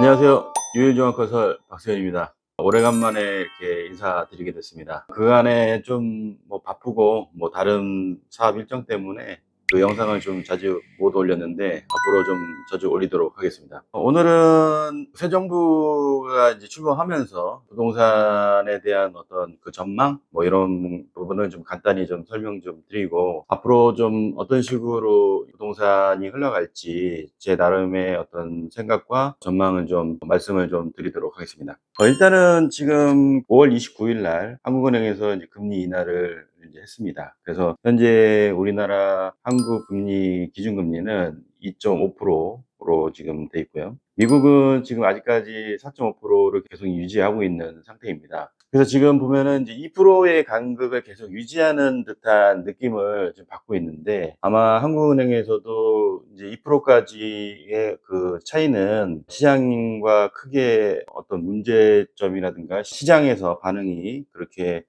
안녕하세요. 유일종합건설 박세현입니다. 오래간만에 이렇게 인사드리게 됐습니다. 그간에 좀 바쁘고 다른 사업 일정 때문에 그 영상을 좀 자주 못 올렸는데 앞으로 좀 자주 올리도록 하겠습니다. 오늘은 새 정부가 이제 출범하면서 부동산에 대한 어떤 그 전망 이런 부분을 좀 간단히 좀 설명 좀 드리고, 앞으로 좀 어떤 식으로 부동산이 흘러갈지 제 나름의 어떤 생각과 전망을 좀 말씀을 좀 드리도록 하겠습니다. 일단은 지금 5월 29일 날 한국은행에서 이제 금리 인하를 이제 했습니다. 그래서 현재 우리나라 한국 금리 기준금리는 2.5%로 지금 돼 있고요. 미국은 지금 아직까지 4.5%를 계속 유지하고 있는 상태입니다. 그래서 지금 보면은 이제 2%의 간극을 계속 유지하는 듯한 느낌을 좀 받고 있는데, 아마 한국은행에서도 이제 2%까지의 그 차이는 시장과 크게 어떤 문제점이라든가 시장에서 반응이 그렇게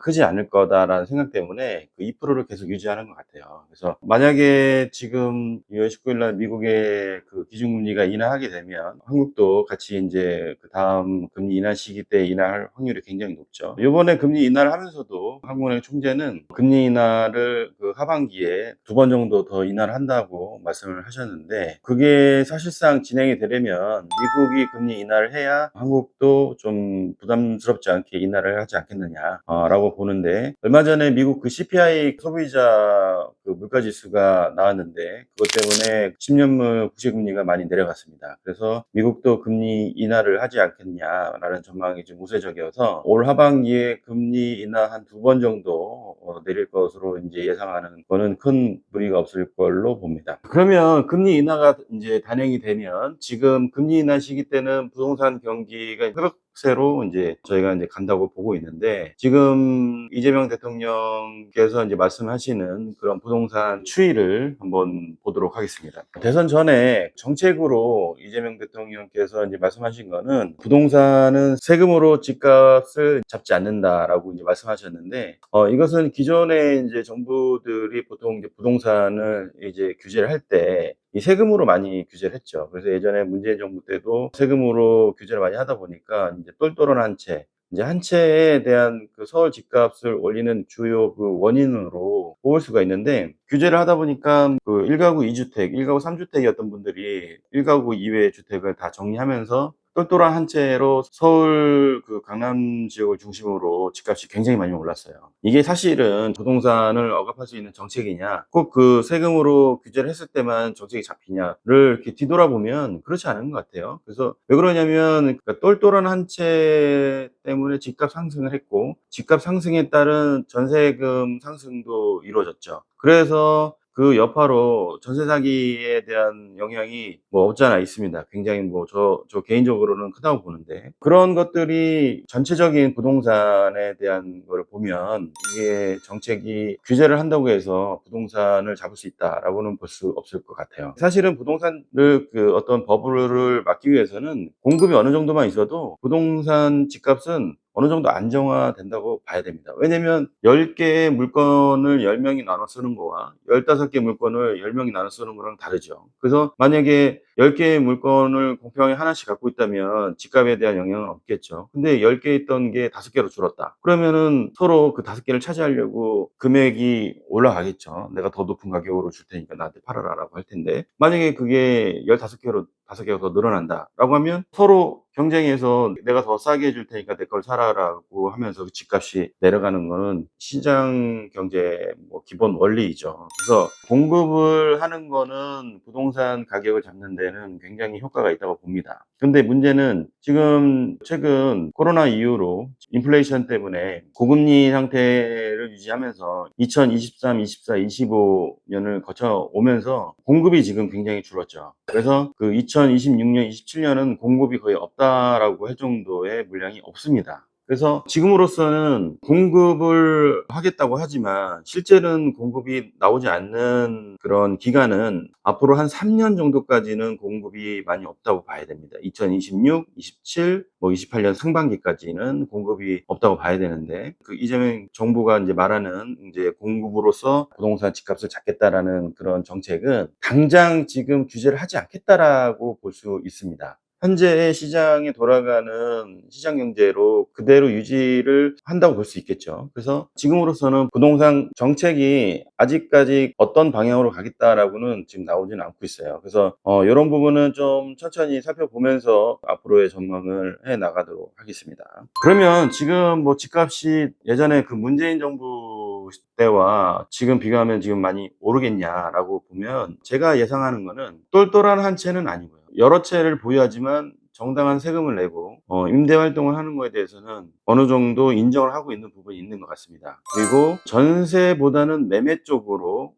크지 않을 거다라는 생각 때문에 그 2%를 계속 유지하는 것 같아요. 그래서 만약에 지금 2월 19일 날 미국의 그 기준금리가 인하하게 되면 한국도 같이 이제 그 다음 금리 인하 시기 때 인하할 확률이 굉장히 높죠. 이번에 금리 인하를 하면서도 한국은행 총재는 금리 인하를 그 하반기에 2번 정도 더 인하를 한다고 말씀을 하셨는데, 그게 사실상 진행이 되려면 미국이 금리 인하를 해야 한국도 좀 부담스럽지 않게 인하를 하지 않겠느냐 라고 보는데, 얼마 전에 미국 그 CPI 소비자 그 물가지수가 나왔는데 그것 때문에 10년물 국채금리가 많이 내려갔습니다. 그래서 미국도 금리 인하를 하지 않겠냐라는 전망이 좀 우세적이어서 올 하반기에 금리 인하 한 2번 정도 내릴 것으로 이제 예상하는 거는 큰 무리가 없을 걸로 봅니다. 그러면 금리 인하가 이제 단행이 되면, 지금 금리 인하 시기 때는 부동산 경기가 회복세로 이제 저희가 이제 간다고 보고 있는데, 지금 이재명 대통령께서 이제 말씀하시는 그런 부동산 추이를 한번 보도록 하겠습니다. 대선 전에 정책으로 이재명 대통령께서 이제 말씀하신 거는 부동산은 세금으로 집값을 잡지 않는다라고 이제 말씀하셨는데, 이것은 기존의 이제 정부들이 보통 이제 부동산을 이제 규제를 할 때 이 세금으로 많이 규제를 했죠. 그래서 예전에 문재인 정부 때도 세금으로 규제를 많이 하다 보니까 이제 똘똘한 한 채, 이제 한 채에 대한 그 서울 집값을 올리는 주요 그 원인으로 뽑을 수가 있는데, 규제를 하다 보니까 그 1가구 2주택, 1가구 3주택이었던 분들이 1가구 이외의 주택을 다 정리하면서 똘똘한 한 채로 서울 그 강남 지역을 중심으로 집값이 굉장히 많이 올랐어요. 이게 사실은 부동산을 억압할 수 있는 정책이냐, 꼭 그 세금으로 규제를 했을 때만 정책이 잡히냐를 이렇게 뒤돌아보면 그렇지 않은 것 같아요. 그래서 왜 그러냐면, 그러니까 똘똘한 한 채 때문에 집값 상승을 했고, 집값 상승에 따른 전세금 상승도 이루어졌죠. 그래서 그 여파로 전세 사기에 대한 영향이 없지 않아 있습니다. 굉장히 저 개인적으로는 크다고 보는데, 그런 것들이 전체적인 부동산에 대한 거를 보면 이게 정책이 규제를 한다고 해서 부동산을 잡을 수 있다라고는 볼 수 없을 것 같아요. 사실은 부동산을 그 어떤 버블을 막기 위해서는 공급이 어느 정도만 있어도 부동산 집값은 어느 정도 안정화된다고 봐야 됩니다. 왜냐면 10개의 물건을 10명이 나눠 쓰는 거와 15개 물건을 10명이 나눠 쓰는 거랑 다르죠. 그래서 만약에 10개의 물건을 공평하게 하나씩 갖고 있다면 집값에 대한 영향은 없겠죠. 근데 10개 있던 게 5개로 줄었다. 그러면은 서로 그 5개를 차지하려고 금액이 올라가겠죠. 내가 더 높은 가격으로 줄 테니까 나한테 팔아라라고 할 텐데, 만약에 그게 15개로 5개가 더 늘어난다라고 하면 서로 경쟁해서 내가 더 싸게 해줄 테니까 내 걸 사라라고 하면서 그 집값이 내려가는 거는 시장 경제 기본 원리이죠. 그래서 공급을 하는 거는 부동산 가격을 잡는 데는 굉장히 효과가 있다고 봅니다. 근데 문제는 지금 최근 코로나 이후로 인플레이션 때문에 고금리 상태를 유지하면서 2023, 24, 25년을 거쳐 오면서 공급이 지금 굉장히 줄었죠. 그래서 그 2026년, 27년은 공급이 거의 없다라고 할 정도의 물량이 없습니다. 그래서 지금으로서는 공급을 하겠다고 하지만 실제는 공급이 나오지 않는 그런 기간은 앞으로 한 3년 정도까지는 공급이 많이 없다고 봐야 됩니다. 2026, 27, 28년 상반기까지는 공급이 없다고 봐야 되는데, 그 이재명 정부가 이제 말하는 이제 공급으로서 부동산 집값을 잡겠다라는 그런 정책은 당장 지금 규제를 하지 않겠다라고 볼 수 있습니다. 현재의 시장에 돌아가는 시장 경제로 그대로 유지를 한다고 볼 수 있겠죠. 그래서 지금으로서는 부동산 정책이 아직까지 어떤 방향으로 가겠다라고는 지금 나오지는 않고 있어요. 그래서 이런 부분은 좀 천천히 살펴보면서 앞으로의 전망을 해 나가도록 하겠습니다. 그러면 지금 뭐 집값이 예전에 그 문재인 정부 때와 지금 비교하면 지금 많이 오르겠냐라고 보면 제가 예상하는 거는 똘똘한 한 채는 아니고요. 여러 채를 보유하지만 정당한 세금을 내고 임대 활동을 하는 거에 대해서는 어느 정도 인정을 하고 있는 부분이 있는 것 같습니다. 그리고 전세보다는 매매 쪽으로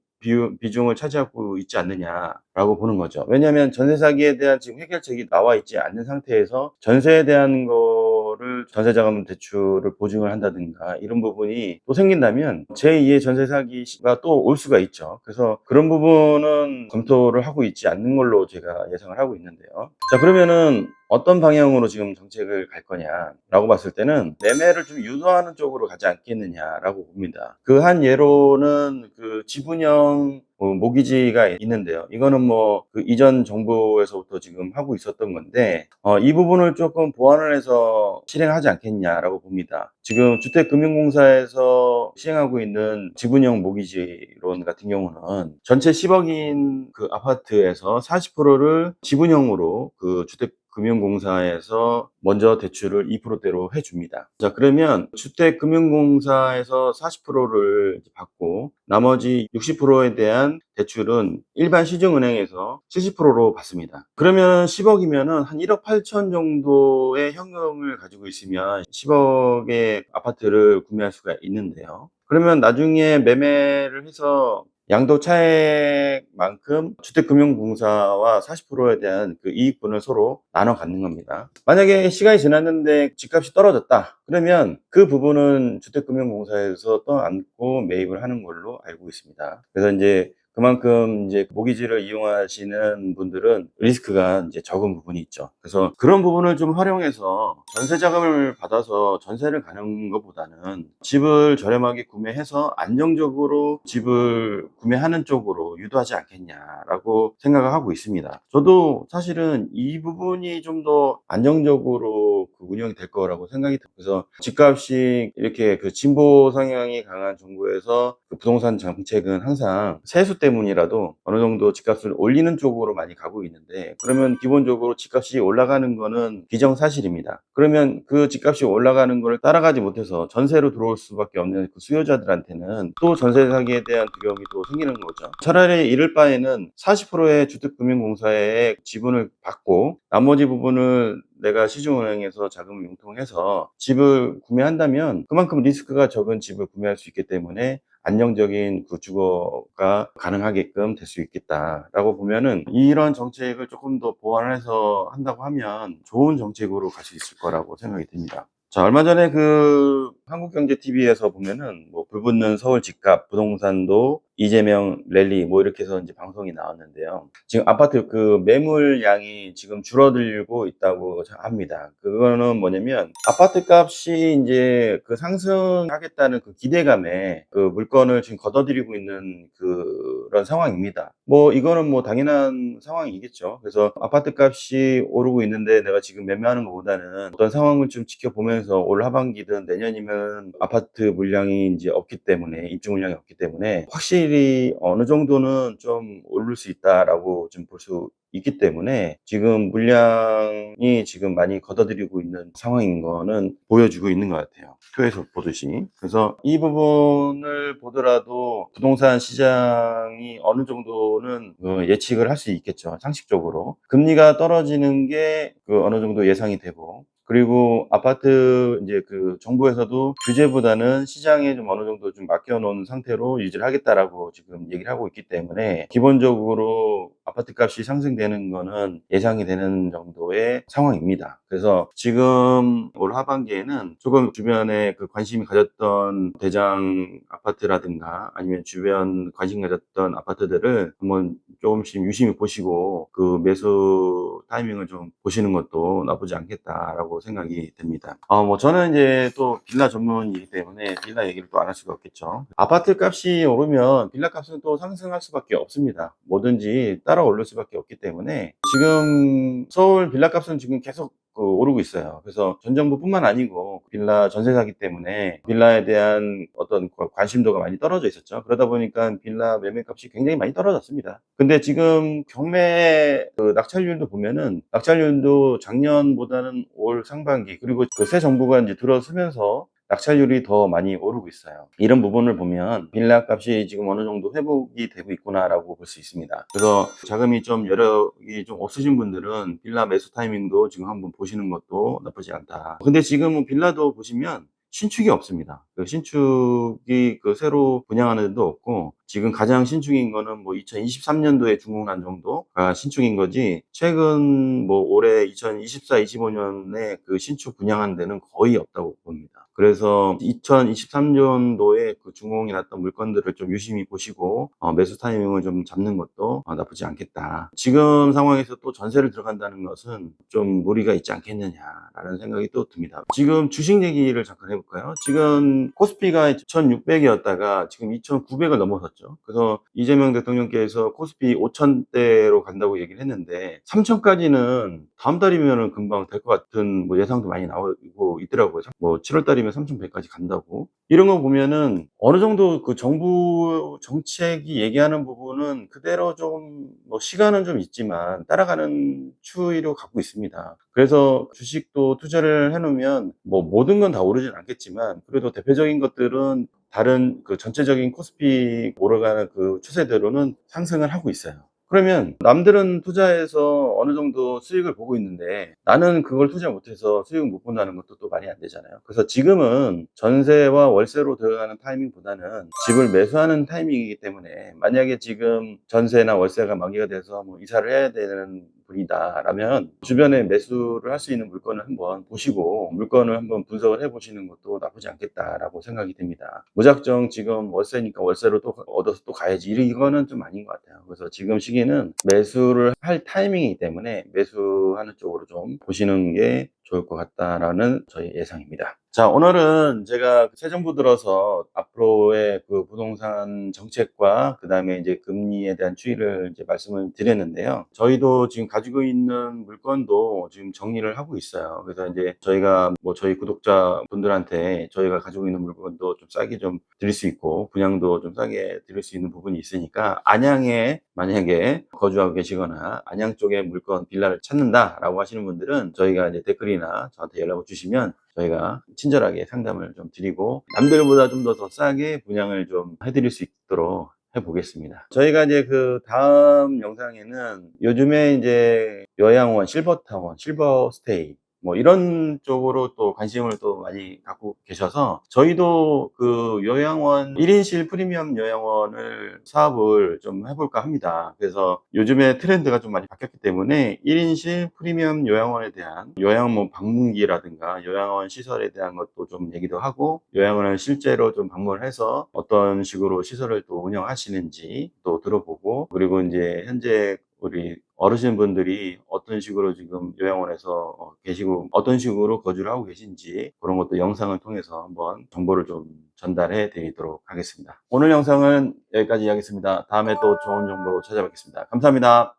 비중을 차지하고 있지 않느냐라고 보는 거죠. 왜냐하면 전세 사기에 대한 지금 해결책이 나와 있지 않는 상태에서 전세에 대한 거를 전세자금 대출을 보증을 한다든가 이런 부분이 또 생긴다면 제2의 전세 사기가 또 올 수가 있죠. 그래서 그런 부분은 검토를 하고 있지 않는 걸로 제가 예상을 하고 있는데요. 자, 그러면은 어떤 방향으로 지금 정책을 갈 거냐라고 봤을 때는 매매를 좀 유도하는 쪽으로 가지 않겠느냐라고 봅니다. 그 한 예로는 그 지분형 모기지가 있는데요. 이거는 뭐 그 이전 정부에서부터 지금 하고 있었던 건데 이 부분을 조금 보완을 해서 실행하지 않겠냐라고 봅니다. 지금 주택금융공사에서 시행하고 있는 지분형 모기지론 같은 경우는 전체 10억인 그 아파트에서 40%를 지분형으로 그 주택금융공사에서 먼저 대출을 2%대로 해줍니다. 자, 그러면 주택금융공사에서 40%를 받고 나머지 60%에 대한 대출은 일반 시중은행에서 70%로 받습니다. 그러면 10억이면은 한 1억 8천 정도의 현금을 가지고 있으면 10억의 아파트를 구매할 수가 있는데요. 그러면 나중에 매매를 해서 양도 차액만큼 주택금융공사와 40%에 대한 그 이익분을 서로 나눠 갖는 겁니다. 만약에 시간이 지났는데 집값이 떨어졌다. 그러면 그 부분은 주택금융공사에서 떠안고 매입을 하는 걸로 알고 있습니다. 그래서 이제 그만큼 이제 모기지를 이용하시는 분들은 리스크가 이제 적은 부분이 있죠. 그래서 그런 부분을 좀 활용해서 전세 자금을 받아서 전세를 가는 것보다는 집을 저렴하게 구매해서 안정적으로 집을 구매하는 쪽으로 유도하지 않겠냐라고 생각을 하고 있습니다. 저도 사실은 이 부분이 좀 더 안정적으로 그 운영이 될 거라고 생각이 들어요. 그래서 집값이 이렇게 그 진보 성향이 강한 정부에서 그 부동산 정책은 항상 세수 때문이라도 어느 정도 집값을 올리는 쪽으로 많이 가고 있는데, 그러면 기본적으로 집값이 올라가는 거는 기정사실입니다. 그러면 그 집값이 올라가는 걸 따라가지 못해서 전세로 들어올 수밖에 없는 그 수요자들한테는 또 전세 사기에 대한 두려움이 또 생기는 거죠. 차라리 이럴 바에는 40%의 주택금융공사에 지분을 받고 나머지 부분을 내가 시중은행에서 자금을 융통해서 집을 구매한다면 그만큼 리스크가 적은 집을 구매할 수 있기 때문에 안정적인 그 주거가 가능하게끔 될 수 있겠다라고 보면은, 이런 정책을 조금 더 보완해서 한다고 하면 좋은 정책으로 갈 수 있을 거라고 생각이 듭니다. 자, 얼마 전에 그 한국경제TV에서 보면은 뭐 불붙는 서울 집값, 부동산도 이재명 랠리 뭐 이렇게 해서 이제 방송이 나왔는데요. 지금 아파트 그 매물량이 지금 줄어들고 있다고 합니다. 그거는 뭐냐면 아파트 값이 이제 그 상승하겠다는 그 기대감에 그 물건을 지금 걷어들이고 있는 그런 상황입니다. 뭐 이거는 뭐 당연한 상황이겠죠. 그래서 아파트 값이 오르고 있는데 내가 지금 매매하는 것보다는 어떤 상황을 좀 지켜보면서 올 하반기든 내년이면 아파트 물량이 이제 없기 때문에, 입주 물량이 없기 때문에 확실히 어느 정도는 좀 오를 수 있다라고 좀 볼 수 있기 때문에 지금 물량이 지금 많이 걷어들이고 있는 상황인 거는 보여주고 있는 것 같아요. 표에서 보듯이. 그래서 이 부분을 보더라도 부동산 시장이 어느 정도는 예측을 할 수 있겠죠. 상식적으로. 금리가 떨어지는 게 그 어느 정도 예상이 되고, 그리고 아파트 이제 그 정부에서도 규제보다는 시장에 좀 어느 정도 좀 맡겨놓은 상태로 유지를 하겠다라고 지금 얘기를 하고 있기 때문에 기본적으로 아파트 값이 상승되는 거는 예상이 되는 정도의 상황입니다. 그래서 지금 올 하반기에는 조금 주변에 그 관심이 가졌던 대장 아파트라든가 아니면 주변 관심 가졌던 아파트들을 한번 조금씩 유심히 보시고 그 매수 타이밍을 좀 보시는 것도 나쁘지 않겠다라고 생각이 듭니다. 뭐 저는 이제 또 빌라 전문이기 때문에 빌라 얘기를 또 안 할 수가 없겠죠. 아파트 값이 오르면 빌라 값은 또 상승할 수밖에 없습니다. 뭐든지 따라 오를 수밖에 없기 때문에 지금 서울 빌라 값은 지금 계속 오르고 있어요. 그래서 전 정부뿐만 아니고 빌라 전세 사기 때문에 빌라에 대한 어떤 관심도가 많이 떨어져 있었죠. 그러다 보니까 빌라 매매값이 굉장히 많이 떨어졌습니다. 근데 지금 경매 낙찰률도 보면은 낙찰률도 작년보다는 올 상반기 그리고 그 새 정부가 이제 들어서면서 낙찰률이 더 많이 오르고 있어요. 이런 부분을 보면 빌라 값이 지금 어느 정도 회복이 되고 있구나라고 볼 수 있습니다. 그래서 자금이 좀 여력이 좀 없으신 분들은 빌라 매수 타이밍도 지금 한번 보시는 것도 나쁘지 않다. 근데 지금은 빌라도 보시면 신축이 없습니다. 그 신축이 새로 분양하는 데도 없고 지금 가장 신축인 거는 뭐 2023년도에 준공한 정도가 신축인 거지 최근 뭐 올해 2024, 25년에 그 신축 분양한 데는 거의 없다고 봅니다. 그래서 2023년도에 그 준공이 났던 물건들을 좀 유심히 보시고 매수 타이밍을 좀 잡는 것도 나쁘지 않겠다. 지금 상황에서 또 전세를 들어간다는 것은 좀 무리가 있지 않겠느냐라는 생각이 또 듭니다. 지금 주식 얘기를 잠깐 해볼까요? 지금 코스피가 1600이었다가 지금 2900을 넘어섰죠. 그래서 이재명 대통령께서 코스피 5000대로 간다고 얘기를 했는데 3000까지는 다음 달이면 금방 될 것 같은 뭐 예상도 많이 나오고 있더라고요. 뭐 7월 달이면 3100까지 간다고. 이런 거 보면은 어느 정도 그 정부 정책이 얘기하는 부분은 그대로 좀 뭐 시간은 좀 있지만 따라가는 추이로 갖고 있습니다. 그래서 주식도 투자를 해놓으면 뭐 모든 건 다 오르진 않겠지만 그래도 대표적인 것들은 다른 그 전체적인 코스피 오르가는 그 추세대로는 상승을 하고 있어요. 그러면 남들은 투자해서 어느 정도 수익을 보고 있는데 나는 그걸 투자 못해서 수익 못 본다는 것도 또 말이 안 되잖아요. 그래서 지금은 전세와 월세로 들어가는 타이밍보다는 집을 매수하는 타이밍이기 때문에 만약에 지금 전세나 월세가 만기가 돼서 뭐 이사를 해야 되는 분이다라면 주변에 매수를 할 수 있는 물건을 한번 보시고 물건을 한번 분석을 해보시는 것도 나쁘지 않겠다라고 생각이 듭니다. 무작정 지금 월세니까 월세로 또 얻어서 또 가야지 이거는 좀 아닌 것 같아요. 그래서 지금 시기는 매수를 할 타이밍이기 때문에 매수하는 쪽으로 좀 보시는 게 좋을 것 같다라는 저희 예상입니다. 자, 오늘은 제가 새 정부 들어서 앞으로의 그 부동산 정책과 그 다음에 이제 금리에 대한 추이를 이제 말씀을 드렸는데요. 저희도 지금 가지고 있는 물건도 지금 정리를 하고 있어요. 그래서 이제 저희가 뭐 저희 구독자분들한테 저희가 가지고 있는 물건도 좀 싸게 좀 드릴 수 있고 분양도 좀 싸게 드릴 수 있는 부분이 있으니까 안양에 만약에 거주하고 계시거나 안양 쪽에 물건 빌라를 찾는다라고 하시는 분들은 저희가 이제 댓글이나 저한테 연락을 주시면 저희가 친절하게 상담을 좀 드리고 남들보다 좀 더 싸게 분양을 좀 해드릴 수 있도록 해보겠습니다. 저희가 이제 그 다음 영상에는 요즘에 이제 요양원, 실버타운, 실버스테이 뭐 이런 쪽으로 또 관심을 또 많이 갖고 계셔서 저희도 그 요양원 1인실 프리미엄 요양원을 사업을 좀 해볼까 합니다. 그래서 요즘에 트렌드가 좀 많이 바뀌었기 때문에 1인실 프리미엄 요양원에 대한 요양 뭐 방문기라든가 요양원 시설에 대한 것도 좀 얘기도 하고 요양원을 실제로 좀 방문해서 어떤 식으로 시설을 또 운영하시는지 또 들어보고 그리고 이제 현재 우리 어르신분들이 어떤 식으로 지금 요양원에서 계시고 어떤 식으로 거주를 하고 계신지 그런 것도 영상을 통해서 한번 정보를 좀 전달해 드리도록 하겠습니다. 오늘 영상은 여기까지 하겠습니다. 다음에 또 좋은 정보로 찾아뵙겠습니다. 감사합니다.